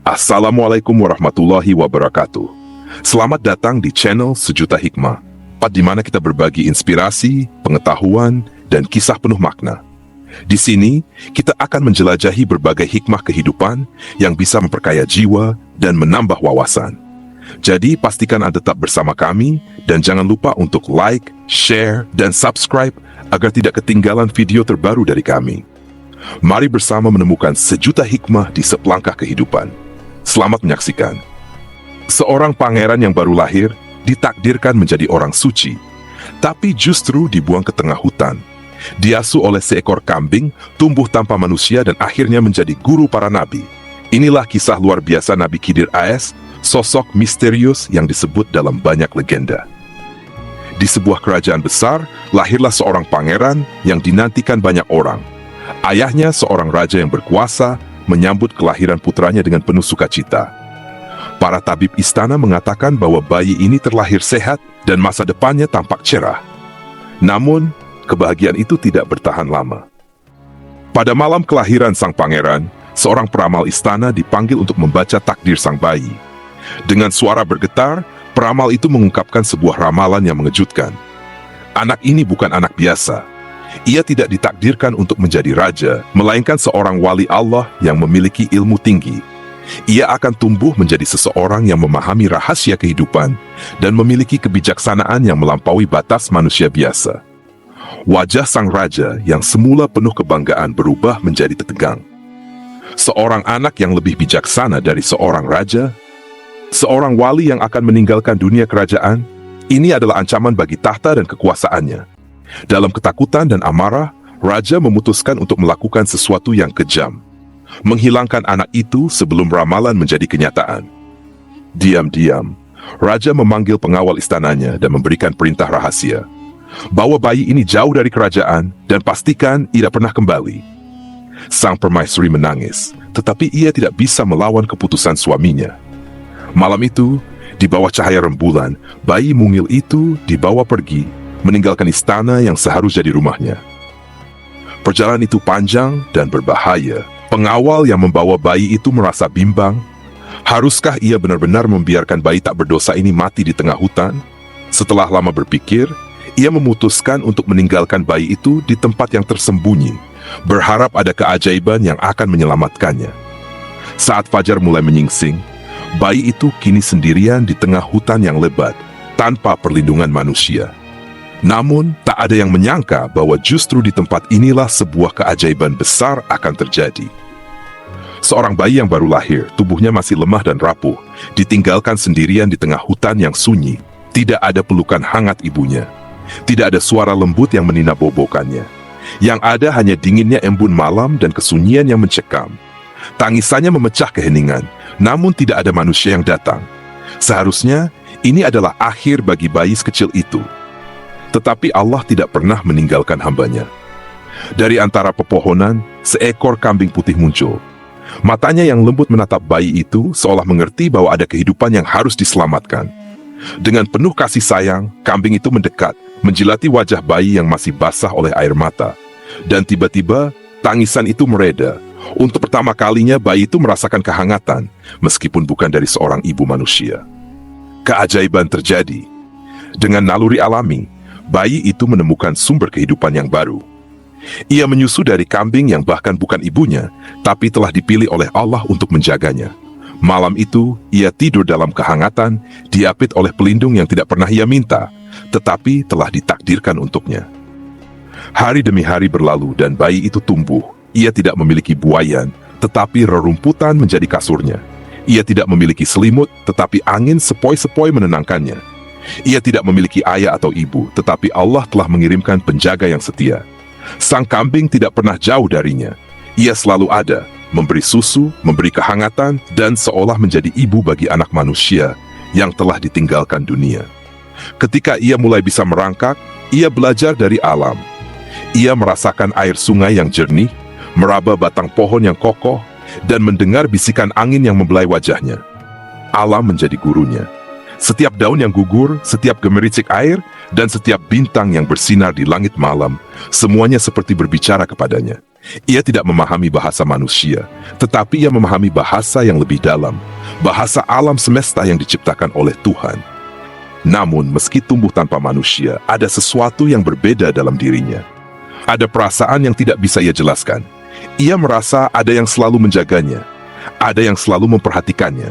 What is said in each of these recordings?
Assalamualaikum warahmatullahi wabarakatuh. Selamat datang di channel Sejuta Hikmah, tempat di mana kita berbagi inspirasi, pengetahuan, dan kisah penuh makna. Di sini, kita akan menjelajahi berbagai hikmah kehidupan yang bisa memperkaya jiwa dan menambah wawasan. Jadi, pastikan Anda tetap bersama kami dan jangan lupa untuk like, share, dan subscribe agar tidak ketinggalan video terbaru dari kami. Mari bersama menemukan sejuta hikmah di sepelangkah kehidupan. Selamat menyaksikan. Seorang pangeran yang baru lahir ditakdirkan menjadi orang suci, tapi justru dibuang ke tengah hutan. Diasuh oleh seekor kambing, tumbuh tanpa manusia dan akhirnya menjadi guru para nabi. Inilah kisah luar biasa Nabi Khidir AS, sosok misterius yang disebut dalam banyak legenda. Di sebuah kerajaan besar, lahirlah seorang pangeran yang dinantikan banyak orang. Ayahnya seorang raja yang berkuasa, menyambut kelahiran putranya dengan penuh sukacita. Para tabib istana mengatakan bahwa bayi ini terlahir sehat dan masa depannya tampak cerah. Namun, kebahagiaan itu tidak bertahan lama. Pada malam kelahiran sang pangeran, seorang peramal istana dipanggil untuk membaca takdir sang bayi. Dengan suara bergetar, peramal itu mengungkapkan sebuah ramalan yang mengejutkan. Anak ini bukan anak biasa. Ia tidak ditakdirkan untuk menjadi raja, melainkan seorang wali Allah yang memiliki ilmu tinggi. Ia akan tumbuh menjadi seseorang yang memahami rahasia kehidupan dan memiliki kebijaksanaan yang melampaui batas manusia biasa. Wajah sang raja yang semula penuh kebanggaan berubah menjadi tegang. Seorang anak yang lebih bijaksana dari seorang raja, seorang wali yang akan meninggalkan dunia kerajaan, ini adalah ancaman bagi tahta dan kekuasaannya. Dalam ketakutan dan amarah, raja memutuskan untuk melakukan sesuatu yang kejam, menghilangkan anak itu sebelum ramalan menjadi kenyataan. Diam-diam, raja memanggil pengawal istananya dan memberikan perintah rahasia. Bawa bayi ini jauh dari kerajaan dan pastikan tidak pernah kembali. Sang permaisuri menangis, tetapi ia tidak bisa melawan keputusan suaminya. Malam itu, di bawah cahaya rembulan, bayi mungil itu dibawa pergi, meninggalkan istana yang seharusnya jadi rumahnya. Perjalanan itu panjang dan berbahaya. Pengawal yang membawa bayi itu merasa bimbang. Haruskah ia benar-benar membiarkan bayi tak berdosa ini mati di tengah hutan? Setelah lama berpikir, ia memutuskan untuk meninggalkan bayi itu di tempat yang tersembunyi, berharap ada keajaiban yang akan menyelamatkannya. Saat fajar mulai menyingsing, bayi itu kini sendirian di tengah hutan yang lebat, tanpa perlindungan manusia. Namun, tak ada yang menyangka bahwa justru di tempat inilah sebuah keajaiban besar akan terjadi. Seorang bayi yang baru lahir, tubuhnya masih lemah dan rapuh, ditinggalkan sendirian di tengah hutan yang sunyi. Tidak ada pelukan hangat ibunya. Tidak ada suara lembut yang meninabobokannya. Yang ada hanya dinginnya embun malam dan kesunyian yang mencekam. Tangisannya memecah keheningan, namun tidak ada manusia yang datang. Seharusnya, ini adalah akhir bagi bayi sekecil itu. Tetapi Allah tidak pernah meninggalkan hambanya. Dari antara pepohonan, seekor kambing putih muncul. Matanya yang lembut menatap bayi itu seolah mengerti bahwa ada kehidupan yang harus diselamatkan. Dengan penuh kasih sayang, kambing itu mendekat, menjilati wajah bayi yang masih basah oleh air mata. Dan tiba-tiba, tangisan itu mereda. Untuk pertama kalinya, bayi itu merasakan kehangatan, meskipun bukan dari seorang ibu manusia. Keajaiban terjadi. Dengan naluri alami, bayi itu menemukan sumber kehidupan yang baru. Ia menyusu dari kambing yang bahkan bukan ibunya, tapi telah dipilih oleh Allah untuk menjaganya. Malam itu, ia tidur dalam kehangatan, diapit oleh pelindung yang tidak pernah ia minta, tetapi telah ditakdirkan untuknya. Hari demi hari berlalu dan bayi itu tumbuh. Ia tidak memiliki buayan, tetapi rerumputan menjadi kasurnya. Ia tidak memiliki selimut, tetapi angin sepoi-sepoi menenangkannya. Ia tidak memiliki ayah atau ibu, tetapi Allah telah mengirimkan penjaga yang setia. Sang kambing tidak pernah jauh darinya. Ia selalu ada, memberi susu, memberi kehangatan, dan seolah menjadi ibu bagi anak manusia yang telah ditinggalkan dunia. Ketika ia mulai bisa merangkak, ia belajar dari alam. Ia merasakan air sungai yang jernih, meraba batang pohon yang kokoh, dan mendengar bisikan angin yang membelai wajahnya. Alam menjadi gurunya. Setiap daun yang gugur, setiap gemericik air, dan setiap bintang yang bersinar di langit malam, semuanya seperti berbicara kepadanya. Ia tidak memahami bahasa manusia, tetapi ia memahami bahasa yang lebih dalam, bahasa alam semesta yang diciptakan oleh Tuhan. Namun, meski tumbuh tanpa manusia, ada sesuatu yang berbeda dalam dirinya. Ada perasaan yang tidak bisa ia jelaskan. Ia merasa ada yang selalu menjaganya, ada yang selalu memperhatikannya.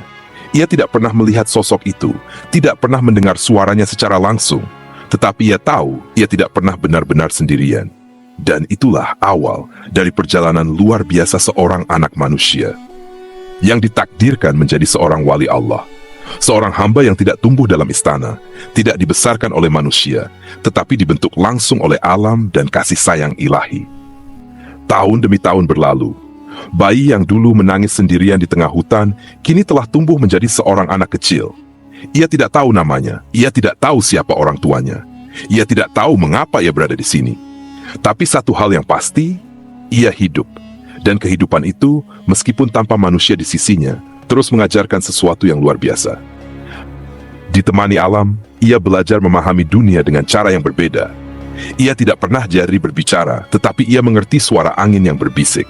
Ia tidak pernah melihat sosok itu, tidak pernah mendengar suaranya secara langsung, tetapi ia tahu ia tidak pernah benar-benar sendirian. Dan itulah awal dari perjalanan luar biasa seorang anak manusia yang ditakdirkan menjadi seorang wali Allah. Seorang hamba yang tidak tumbuh dalam istana, tidak dibesarkan oleh manusia, tetapi dibentuk langsung oleh alam dan kasih sayang ilahi. Tahun demi tahun berlalu. Bayi yang dulu menangis sendirian di tengah hutan, kini telah tumbuh menjadi seorang anak kecil. Ia tidak tahu namanya, ia tidak tahu siapa orang tuanya. Ia tidak tahu mengapa ia berada di sini. Tapi satu hal yang pasti, ia hidup. Dan kehidupan itu, meskipun tanpa manusia di sisinya, terus mengajarkan sesuatu yang luar biasa. Ditemani alam, ia belajar memahami dunia dengan cara yang berbeda. Ia tidak pernah jadi berbicara, tetapi ia mengerti suara angin yang berbisik.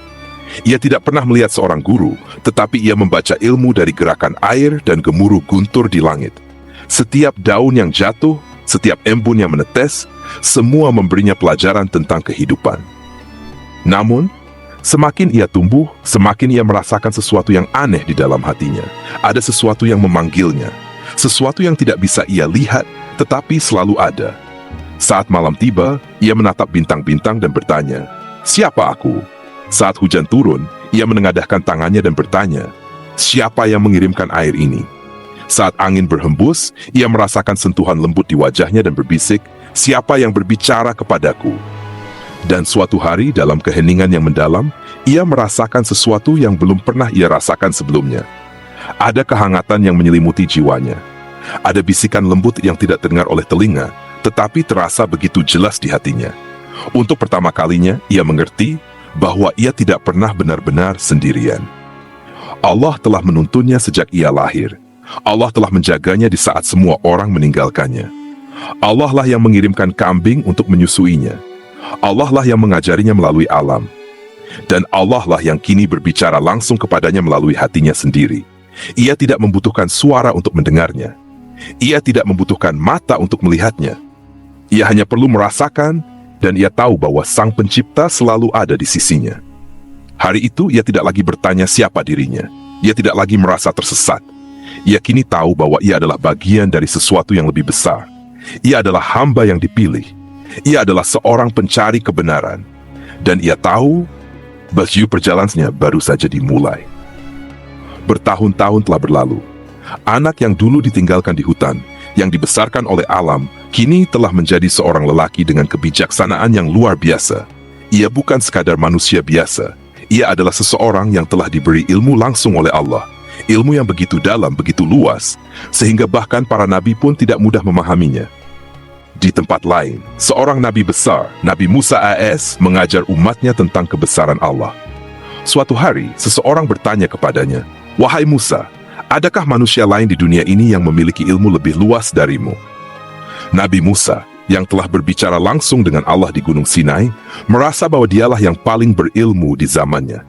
Ia tidak pernah melihat seorang guru, tetapi ia membaca ilmu dari gerakan air dan gemuruh guntur di langit. Setiap daun yang jatuh, setiap embun yang menetes, semua memberinya pelajaran tentang kehidupan. Namun, semakin ia tumbuh, semakin ia merasakan sesuatu yang aneh di dalam hatinya. Ada sesuatu yang memanggilnya, sesuatu yang tidak bisa ia lihat, tetapi selalu ada. Saat malam tiba, ia menatap bintang-bintang dan bertanya, "Siapa aku?" Saat hujan turun, ia menengadahkan tangannya dan bertanya, "Siapa yang mengirimkan air ini?" Saat angin berhembus, ia merasakan sentuhan lembut di wajahnya dan berbisik, "Siapa yang berbicara kepadaku?" Dan suatu hari dalam keheningan yang mendalam, ia merasakan sesuatu yang belum pernah ia rasakan sebelumnya. Ada kehangatan yang menyelimuti jiwanya. Ada bisikan lembut yang tidak terdengar oleh telinga, tetapi terasa begitu jelas di hatinya. Untuk pertama kalinya, ia mengerti bahwa ia tidak pernah benar-benar sendirian. Allah telah menuntunnya sejak ia lahir. Allah telah menjaganya di saat semua orang meninggalkannya. Allah lah yang mengirimkan kambing untuk menyusuinya. Allah lah yang mengajarinya melalui alam. Dan Allah lah yang kini berbicara langsung kepadanya melalui hatinya sendiri. Ia tidak membutuhkan suara untuk mendengarnya. Ia tidak membutuhkan mata untuk melihatnya. Ia hanya perlu merasakan, dan ia tahu bahwa Sang Pencipta selalu ada di sisinya. Hari itu ia tidak lagi bertanya siapa dirinya. Ia tidak lagi merasa tersesat. Ia kini tahu bahwa ia adalah bagian dari sesuatu yang lebih besar. Ia adalah hamba yang dipilih. Ia adalah seorang pencari kebenaran. Dan ia tahu bahwa perjalanannya baru saja dimulai. Bertahun-tahun telah berlalu. Anak yang dulu ditinggalkan di hutan, yang dibesarkan oleh alam, kini telah menjadi seorang lelaki dengan kebijaksanaan yang luar biasa. Ia bukan sekadar manusia biasa. Ia adalah seseorang yang telah diberi ilmu langsung oleh Allah. Ilmu yang begitu dalam, begitu luas, sehingga bahkan para nabi pun tidak mudah memahaminya. Di tempat lain, seorang nabi besar, Nabi Musa AS, mengajar umatnya tentang kebesaran Allah. Suatu hari, seseorang bertanya kepadanya, "Wahai Musa, adakah manusia lain di dunia ini yang memiliki ilmu lebih luas darimu?" Nabi Musa, yang telah berbicara langsung dengan Allah di Gunung Sinai, merasa bahwa dialah yang paling berilmu di zamannya.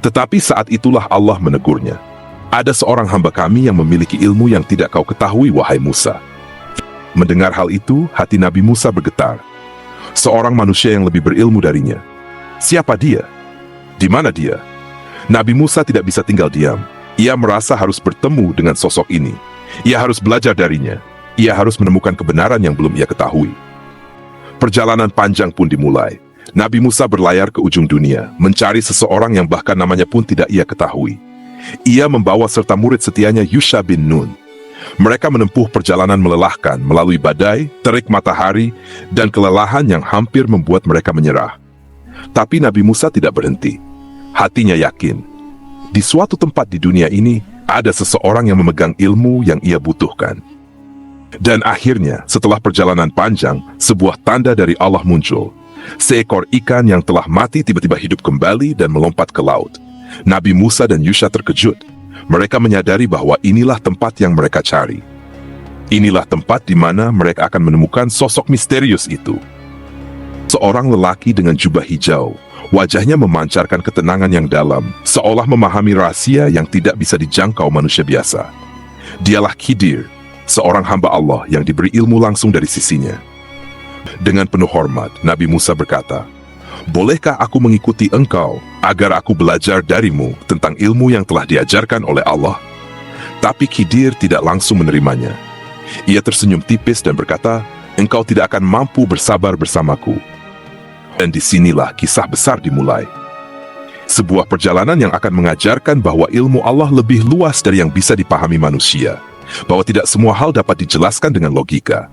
Tetapi saat itulah Allah menegurnya. "Ada seorang hamba kami yang memiliki ilmu yang tidak kau ketahui, wahai Musa." Mendengar hal itu, hati Nabi Musa bergetar. Seorang manusia yang lebih berilmu darinya. Siapa dia? Di mana dia? Nabi Musa tidak bisa tinggal diam. Ia merasa harus bertemu dengan sosok ini. Ia harus belajar darinya. Ia harus menemukan kebenaran yang belum ia ketahui. Perjalanan panjang pun dimulai. Nabi Musa berlayar ke ujung dunia, mencari seseorang yang bahkan namanya pun tidak ia ketahui. Ia membawa serta murid setianya Yusha bin Nun. Mereka menempuh perjalanan melelahkan melalui badai, terik matahari, dan kelelahan yang hampir membuat mereka menyerah. Tapi Nabi Musa tidak berhenti. Hatinya yakin, di suatu tempat di dunia ini, ada seseorang yang memegang ilmu yang ia butuhkan. Dan akhirnya, setelah perjalanan panjang, sebuah tanda dari Allah muncul. Seekor ikan yang telah mati tiba-tiba hidup kembali dan melompat ke laut. Nabi Musa dan Yusha terkejut. Mereka menyadari bahwa inilah tempat yang mereka cari. Inilah tempat di mana mereka akan menemukan sosok misterius itu. Seorang lelaki dengan jubah hijau, Wajahnya memancarkan ketenangan yang dalam, seolah memahami rahasia yang tidak bisa dijangkau manusia biasa. Dialah Khidir, seorang hamba Allah yang diberi ilmu langsung dari sisinya. Dengan penuh hormat, Nabi Musa berkata, "Bolehkah aku mengikuti engkau agar aku belajar darimu tentang ilmu yang telah diajarkan oleh Allah?" Tapi Khidir tidak langsung menerimanya. Ia tersenyum tipis dan berkata, "Engkau tidak akan mampu bersabar bersamaku." Dan disinilah kisah besar dimulai. Sebuah perjalanan yang akan mengajarkan bahwa ilmu Allah lebih luas dari yang bisa dipahami manusia, bahwa tidak semua hal dapat dijelaskan dengan logika,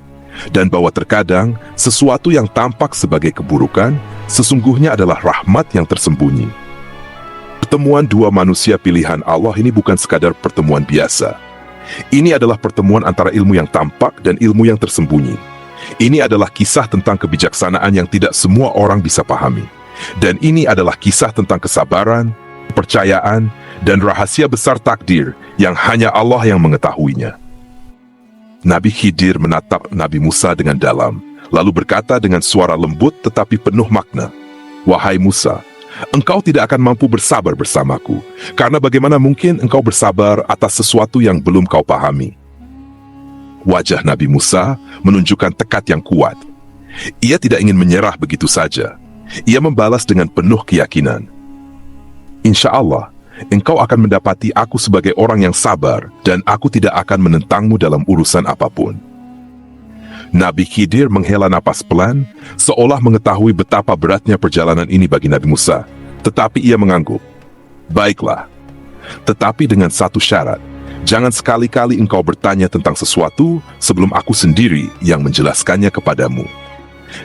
dan bahwa terkadang sesuatu yang tampak sebagai keburukan sesungguhnya adalah rahmat yang tersembunyi. Pertemuan dua manusia pilihan Allah ini bukan sekadar pertemuan biasa. Ini adalah pertemuan antara ilmu yang tampak dan ilmu yang tersembunyi. Ini adalah kisah tentang kebijaksanaan yang tidak semua orang bisa pahami. Dan ini adalah kisah tentang kesabaran, kepercayaan, dan rahasia besar takdir yang hanya Allah yang mengetahuinya. Nabi Khidir menatap Nabi Musa dengan dalam, lalu berkata dengan suara lembut tetapi penuh makna, "Wahai Musa, engkau tidak akan mampu bersabar bersamaku, karena bagaimana mungkin engkau bersabar atas sesuatu yang belum kau pahami?" Wajah Nabi Musa menunjukkan tekad yang kuat. Ia tidak ingin menyerah begitu saja. Ia membalas dengan penuh keyakinan, "Insya Allah, engkau akan mendapati aku sebagai orang yang sabar, dan aku tidak akan menentangmu dalam urusan apapun." Nabi Khidir menghela napas pelan, seolah mengetahui betapa beratnya perjalanan ini bagi Nabi Musa. Tetapi ia mengangguk, "Baiklah, tetapi dengan satu syarat. Jangan sekali-kali engkau bertanya tentang sesuatu sebelum aku sendiri yang menjelaskannya kepadamu."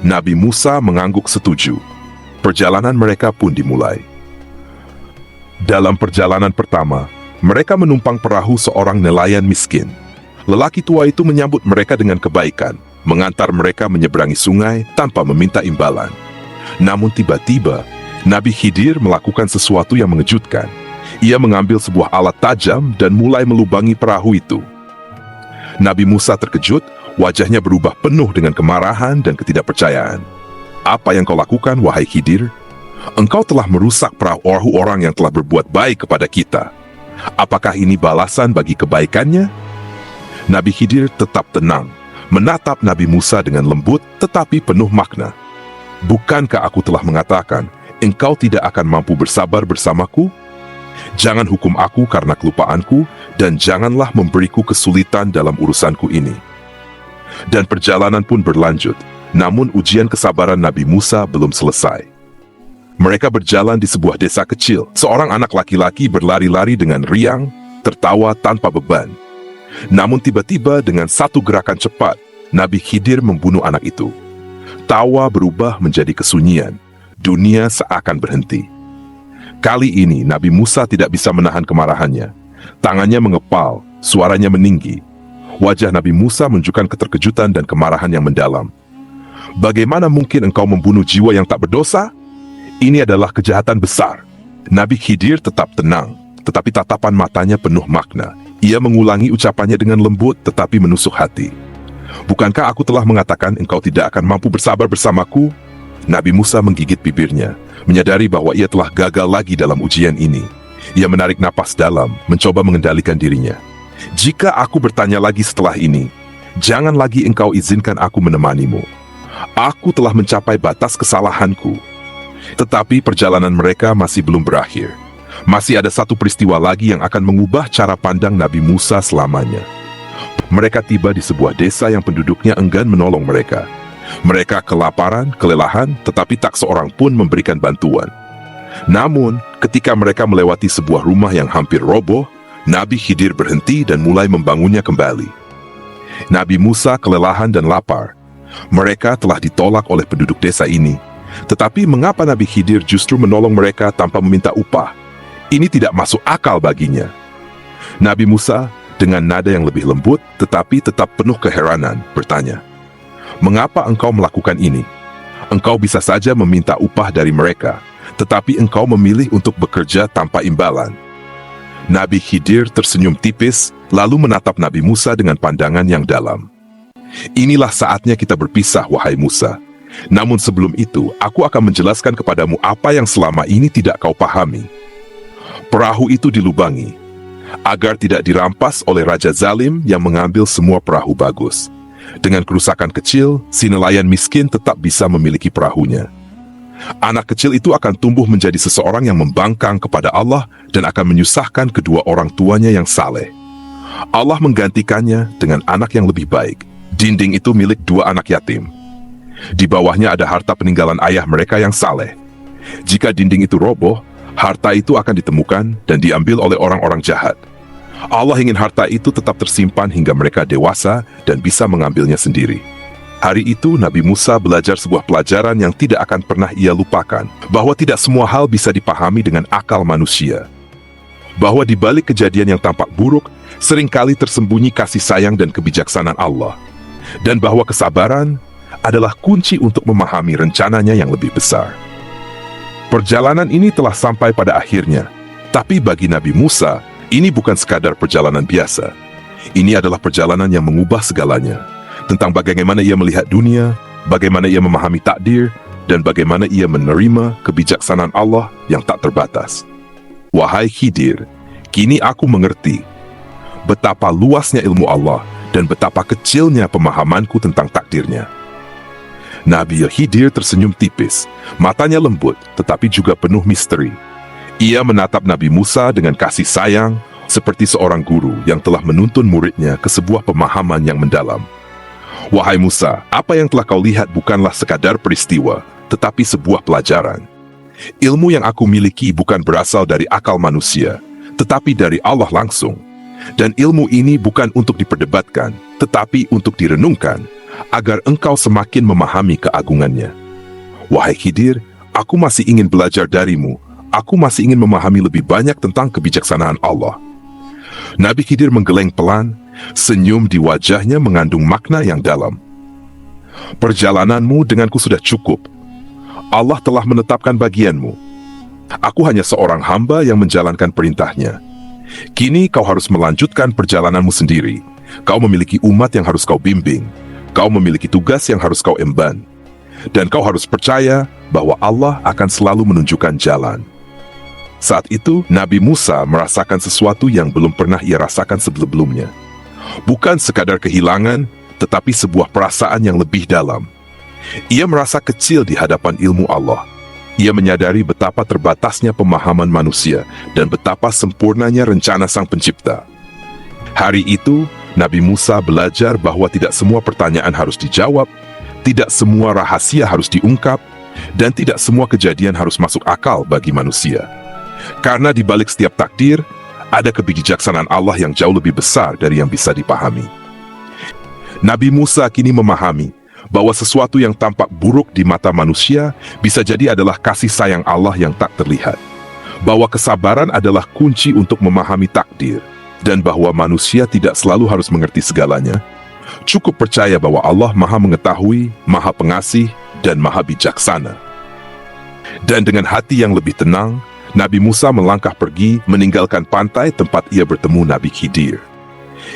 Nabi Musa mengangguk setuju. Perjalanan mereka pun dimulai. Dalam perjalanan pertama, mereka menumpang perahu seorang nelayan miskin. Lelaki tua itu menyambut mereka dengan kebaikan, mengantar mereka menyeberangi sungai tanpa meminta imbalan. Namun tiba-tiba, Nabi Khidir melakukan sesuatu yang mengejutkan. Ia mengambil sebuah alat tajam dan mulai melubangi perahu itu. Nabi Musa terkejut, wajahnya berubah penuh dengan kemarahan dan ketidakpercayaan. "Apa yang kau lakukan, wahai Khidir? Engkau telah merusak perahu orang yang telah berbuat baik kepada kita. Apakah ini balasan bagi kebaikannya?" Nabi Khidir tetap tenang, menatap Nabi Musa dengan lembut tetapi penuh makna. "Bukankah aku telah mengatakan, engkau tidak akan mampu bersabar bersamaku? Jangan hukum aku karena kelupaanku, dan janganlah memberiku kesulitan dalam urusanku ini." Dan perjalanan pun berlanjut, namun ujian kesabaran Nabi Musa belum selesai. Mereka berjalan di sebuah desa kecil. Seorang anak laki-laki berlari-lari dengan riang, tertawa tanpa beban. Namun tiba-tiba dengan satu gerakan cepat, Nabi Khidir membunuh anak itu. Tawa berubah menjadi kesunyian. Dunia seakan berhenti. Kali ini Nabi Musa tidak bisa menahan kemarahannya. Tangannya mengepal, suaranya meninggi. Wajah Nabi Musa menunjukkan keterkejutan dan kemarahan yang mendalam. "Bagaimana mungkin engkau membunuh jiwa yang tak berdosa? Ini adalah kejahatan besar." Nabi Khidir tetap tenang, tetapi tatapan matanya penuh makna. Ia mengulangi ucapannya dengan lembut tetapi menusuk hati. "Bukankah aku telah mengatakan engkau tidak akan mampu bersabar bersamaku?" Nabi Musa menggigit bibirnya, menyadari bahwa ia telah gagal lagi dalam ujian ini. Ia menarik napas dalam, mencoba mengendalikan dirinya. "Jika aku bertanya lagi setelah ini, jangan lagi engkau izinkan aku menemanimu. Aku telah mencapai batas kesalahanku." Tetapi perjalanan mereka masih belum berakhir. Masih ada satu peristiwa lagi yang akan mengubah cara pandang Nabi Musa selamanya. Mereka tiba di sebuah desa yang penduduknya enggan menolong mereka. Mereka kelaparan, kelelahan, tetapi tak seorang pun memberikan bantuan. Namun, ketika mereka melewati sebuah rumah yang hampir roboh, Nabi Khidir berhenti dan mulai membangunnya kembali. Nabi Musa kelelahan dan lapar. Mereka telah ditolak oleh penduduk desa ini. Tetapi mengapa Nabi Khidir justru menolong mereka tanpa meminta upah? Ini tidak masuk akal baginya. Nabi Musa, dengan nada yang lebih lembut tetapi tetap penuh keheranan, bertanya, "Mengapa engkau melakukan ini? Engkau bisa saja meminta upah dari mereka, tetapi engkau memilih untuk bekerja tanpa imbalan." Nabi Khidir tersenyum tipis, lalu menatap Nabi Musa dengan pandangan yang dalam. "Inilah saatnya kita berpisah, wahai Musa. Namun sebelum itu, aku akan menjelaskan kepadamu apa yang selama ini tidak kau pahami. Perahu itu dilubangi, agar tidak dirampas oleh Raja Zalim yang mengambil semua perahu bagus. Dengan kerusakan kecil, si nelayan miskin tetap bisa memiliki perahunya. Anak kecil itu akan tumbuh menjadi seseorang yang membangkang kepada Allah dan akan menyusahkan kedua orang tuanya yang saleh. Allah menggantikannya dengan anak yang lebih baik. Dinding itu milik dua anak yatim. Di bawahnya ada harta peninggalan ayah mereka yang saleh. Jika dinding itu roboh, harta itu akan ditemukan dan diambil oleh orang-orang jahat. Allah ingin harta itu tetap tersimpan hingga mereka dewasa dan bisa mengambilnya sendiri. Hari itu Nabi Musa belajar sebuah pelajaran yang tidak akan pernah ia lupakan, bahwa tidak semua hal bisa dipahami dengan akal manusia. Bahwa di balik kejadian yang tampak buruk, seringkali tersembunyi kasih sayang dan kebijaksanaan Allah. Dan bahwa kesabaran adalah kunci untuk memahami rencananya yang lebih besar. Perjalanan ini telah sampai pada akhirnya, tapi bagi Nabi Musa, ini bukan sekadar perjalanan biasa. Ini adalah perjalanan yang mengubah segalanya. Tentang bagaimana ia melihat dunia, bagaimana ia memahami takdir, dan bagaimana ia menerima kebijaksanaan Allah yang tak terbatas. Wahai Khidir, kini aku mengerti betapa luasnya ilmu Allah dan betapa kecilnya pemahamanku tentang takdirnya. Nabi Khidir tersenyum tipis, matanya lembut tetapi juga penuh misteri. Ia menatap Nabi Musa dengan kasih sayang, seperti seorang guru yang telah menuntun muridnya ke sebuah pemahaman yang mendalam. Wahai Musa, apa yang telah kau lihat bukanlah sekadar peristiwa, tetapi sebuah pelajaran. Ilmu yang aku miliki bukan berasal dari akal manusia, tetapi dari Allah langsung. Dan ilmu ini bukan untuk diperdebatkan, tetapi untuk direnungkan, agar engkau semakin memahami keagungannya. Wahai Khidir, aku masih ingin belajar darimu, aku masih ingin memahami lebih banyak tentang kebijaksanaan Allah. Nabi Khidir menggeleng pelan, senyum di wajahnya mengandung makna yang dalam. Perjalananmu denganku sudah cukup. Allah telah menetapkan bagianmu. Aku hanya seorang hamba yang menjalankan perintahnya. Kini kau harus melanjutkan perjalananmu sendiri. Kau memiliki umat yang harus kau bimbing. Kau memiliki tugas yang harus kau emban. Dan kau harus percaya bahwa Allah akan selalu menunjukkan jalan. Saat itu, Nabi Musa merasakan sesuatu yang belum pernah ia rasakan sebelumnya. Bukan sekadar kehilangan, tetapi sebuah perasaan yang lebih dalam. Ia merasa kecil di hadapan ilmu Allah. Ia menyadari betapa terbatasnya pemahaman manusia dan betapa sempurnanya rencana Sang Pencipta. Hari itu, Nabi Musa belajar bahwa tidak semua pertanyaan harus dijawab, tidak semua rahasia harus diungkap, dan tidak semua kejadian harus masuk akal bagi manusia. Karena di balik setiap takdir, ada kebijaksanaan Allah yang jauh lebih besar dari yang bisa dipahami. Nabi Musa kini memahami bahwa sesuatu yang tampak buruk di mata manusia bisa jadi adalah kasih sayang Allah yang tak terlihat. Bahwa kesabaran adalah kunci untuk memahami takdir. Dan bahwa manusia tidak selalu harus mengerti segalanya. Cukup percaya bahwa Allah Maha Mengetahui, Maha Pengasih, dan Maha Bijaksana. Dan dengan hati yang lebih tenang, Nabi Musa melangkah pergi meninggalkan pantai tempat ia bertemu Nabi Khidir.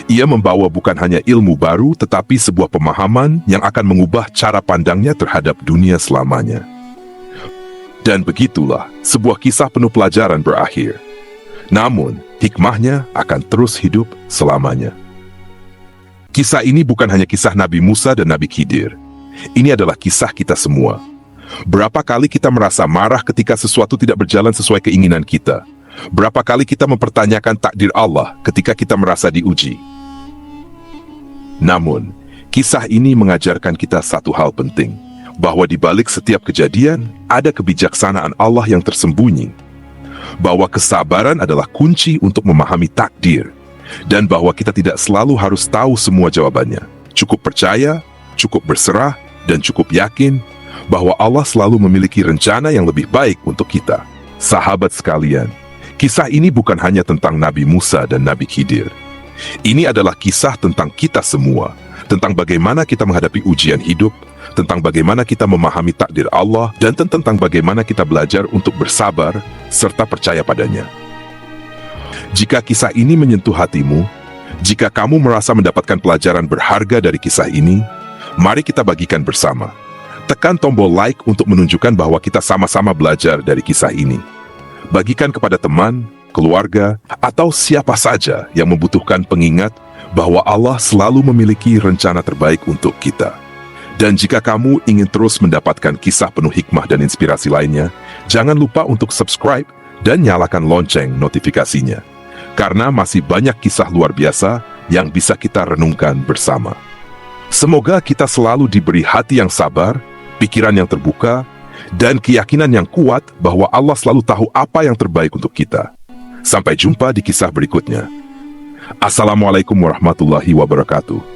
Ia membawa bukan hanya ilmu baru tetapi sebuah pemahaman yang akan mengubah cara pandangnya terhadap dunia selamanya. Dan begitulah sebuah kisah penuh pelajaran berakhir. Namun, hikmahnya akan terus hidup selamanya. Kisah ini bukan hanya kisah Nabi Musa dan Nabi Khidir. Ini adalah kisah kita semua. Berapa kali kita merasa marah ketika sesuatu tidak berjalan sesuai keinginan kita? Berapa kali kita mempertanyakan takdir Allah ketika kita merasa diuji? Namun, kisah ini mengajarkan kita satu hal penting, bahwa di balik setiap kejadian ada kebijaksanaan Allah yang tersembunyi, bahwa kesabaran adalah kunci untuk memahami takdir, dan bahwa kita tidak selalu harus tahu semua jawabannya. Cukup percaya, cukup berserah, dan cukup yakin bahwa Allah selalu memiliki rencana yang lebih baik untuk kita. Sahabat sekalian, kisah ini bukan hanya tentang Nabi Musa dan Nabi Khidir. Ini adalah kisah tentang kita semua, tentang bagaimana kita menghadapi ujian hidup, tentang bagaimana kita memahami takdir Allah, dan tentang bagaimana kita belajar untuk bersabar serta percaya padanya. Jika kisah ini menyentuh hatimu, jika kamu merasa mendapatkan pelajaran berharga dari kisah ini, mari kita bagikan bersama. Tekan tombol like untuk menunjukkan bahwa kita sama-sama belajar dari kisah ini. Bagikan kepada teman, keluarga, atau siapa saja yang membutuhkan pengingat bahwa Allah selalu memiliki rencana terbaik untuk kita. Dan jika kamu ingin terus mendapatkan kisah penuh hikmah dan inspirasi lainnya, jangan lupa untuk subscribe dan nyalakan lonceng notifikasinya. Karena masih banyak kisah luar biasa yang bisa kita renungkan bersama. Semoga kita selalu diberi hati yang sabar, pikiran yang terbuka, dan keyakinan yang kuat bahwa Allah selalu tahu apa yang terbaik untuk kita. Sampai jumpa di kisah berikutnya. Assalamualaikum warahmatullahi wabarakatuh.